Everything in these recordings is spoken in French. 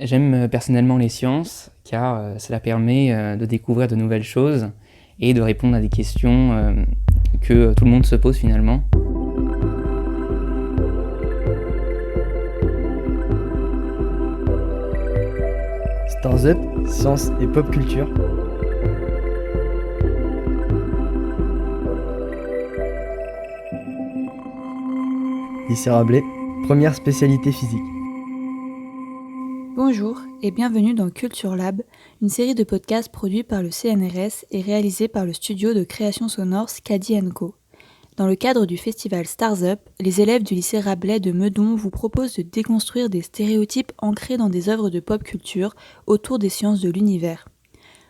J'aime personnellement les sciences car cela permet de découvrir de nouvelles choses et de répondre à des questions que tout le monde se pose finalement. Stars Up, science et pop culture. Lycée Rabelais, première spécialité physique. Bonjour et bienvenue dans Culture Lab, une série de podcasts produits par le CNRS et réalisés par le studio de création sonore Skadi & Co. Dans le cadre du festival Stars Up, les élèves du lycée Rabelais de Meudon vous proposent de déconstruire des stéréotypes ancrés dans des œuvres de pop culture autour des sciences de l'univers.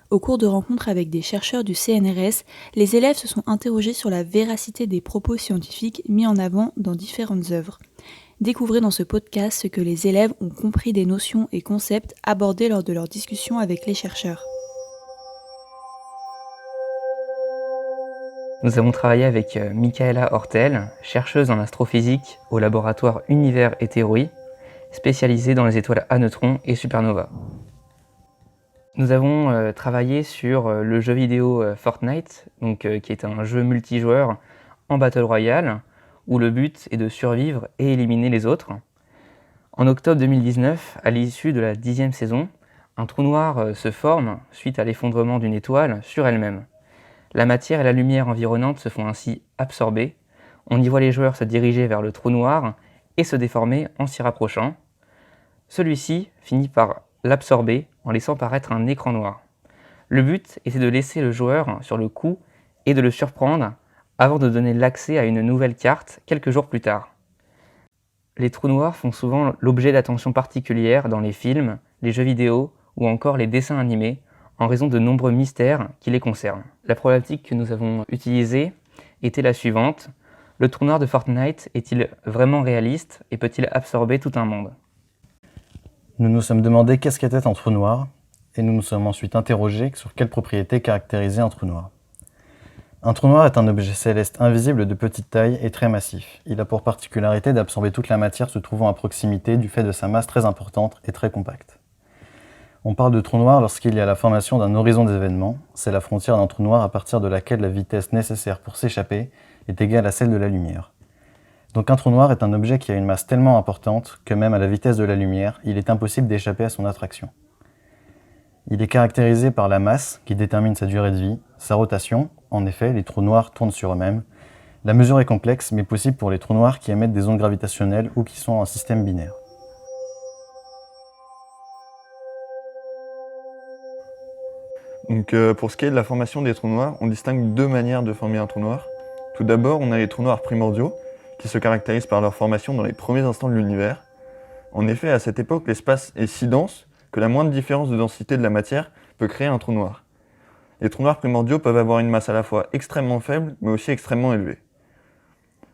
Au cours de rencontres avec des chercheurs du CNRS, les élèves se sont interrogés sur la véracité des propos scientifiques mis en avant dans différentes œuvres. Découvrez dans ce podcast ce que les élèves ont compris des notions et concepts abordés lors de leur discussion avec les chercheurs. Nous avons travaillé avec Michaela Hortel, chercheuse en astrophysique au laboratoire Univers et Théorie, spécialisée dans les étoiles à neutrons et supernovas. Nous avons travaillé sur le jeu vidéo Fortnite, qui est un jeu multijoueur en Battle Royale, où le but est de survivre et éliminer les autres. En octobre 2019, à l'issue de la 10e saison, un trou noir se forme suite à l'effondrement d'une étoile sur elle-même. La matière et la lumière environnante se font ainsi absorber. On y voit les joueurs se diriger vers le trou noir et se déformer en s'y rapprochant. Celui-ci finit par l'absorber en laissant paraître un écran noir. Le but était de laisser le joueur sur le coup et de le surprendre avant de donner l'accès à une nouvelle carte quelques jours plus tard. Les trous noirs font souvent l'objet d'attention particulière dans les films, les jeux vidéo ou encore les dessins animés en raison de nombreux mystères qui les concernent. La problématique que nous avons utilisée était la suivante. Le trou noir de Fortnite est-il vraiment réaliste et peut-il absorber tout un monde ? Nous nous sommes demandé qu'est-ce qu'était un trou noir et nous nous sommes ensuite interrogés sur quelles propriétés caractérisaient un trou noir. Un trou noir est un objet céleste invisible de petite taille et très massif. Il a pour particularité d'absorber toute la matière se trouvant à proximité du fait de sa masse très importante et très compacte. On parle de trou noir lorsqu'il y a la formation d'un horizon d'événements. C'est la frontière d'un trou noir à partir de laquelle la vitesse nécessaire pour s'échapper est égale à celle de la lumière. Donc un trou noir est un objet qui a une masse tellement importante que même à la vitesse de la lumière, il est impossible d'échapper à son attraction. Il est caractérisé par la masse qui détermine sa durée de vie, sa rotation. En effet, les trous noirs tournent sur eux-mêmes. La mesure est complexe, mais possible pour les trous noirs qui émettent des ondes gravitationnelles ou qui sont en système binaire. Donc, pour ce qui est de la formation des trous noirs, on distingue deux manières de former un trou noir. Tout d'abord, on a les trous noirs primordiaux, qui se caractérisent par leur formation dans les premiers instants de l'univers. En effet, à cette époque, l'espace est si dense que la moindre différence de densité de la matière peut créer un trou noir. Les trous noirs primordiaux peuvent avoir une masse à la fois extrêmement faible, mais aussi extrêmement élevée.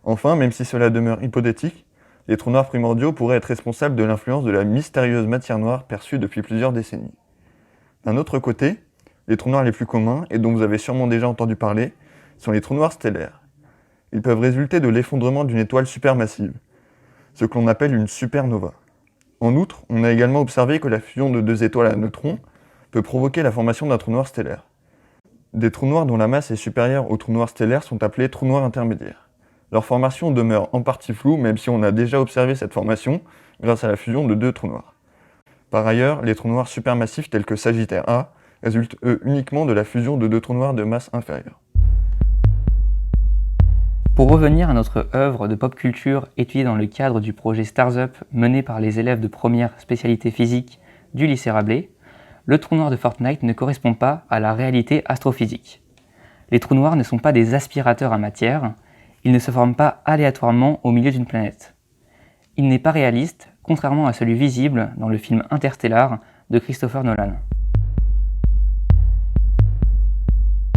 Enfin, même si cela demeure hypothétique, les trous noirs primordiaux pourraient être responsables de l'influence de la mystérieuse matière noire perçue depuis plusieurs décennies. D'un autre côté, les trous noirs les plus communs, et dont vous avez sûrement déjà entendu parler, sont les trous noirs stellaires. Ils peuvent résulter de l'effondrement d'une étoile supermassive, ce que l'on appelle une supernova. En outre, on a également observé que la fusion de deux étoiles à neutrons peut provoquer la formation d'un trou noir stellaire. Des trous noirs dont la masse est supérieure aux trous noirs stellaires sont appelés trous noirs intermédiaires. Leur formation demeure en partie floue, même si on a déjà observé cette formation grâce à la fusion de deux trous noirs. Par ailleurs, les trous noirs supermassifs tels que Sagittaire A résultent eux uniquement de la fusion de deux trous noirs de masse inférieure. Pour revenir à notre œuvre de pop culture étudiée dans le cadre du projet Stars Up mené par les élèves de première spécialité physique du lycée Rabelais, le trou noir de Fortnite ne correspond pas à la réalité astrophysique. Les trous noirs ne sont pas des aspirateurs à matière, ils ne se forment pas aléatoirement au milieu d'une planète. Il n'est pas réaliste, contrairement à celui visible dans le film Interstellar de Christopher Nolan.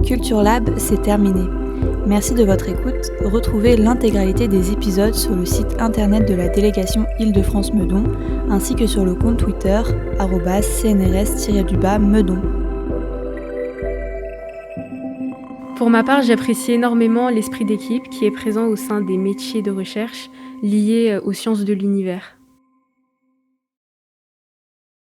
Culture Lab, c'est terminé. Merci de votre écoute. Retrouvez l'intégralité des épisodes sur le site internet de la délégation Île-de-France Meudon, ainsi que sur le compte Twitter @CNRS-Meudon. Pour ma part, j'apprécie énormément l'esprit d'équipe qui est présent au sein des métiers de recherche liés aux sciences de l'univers.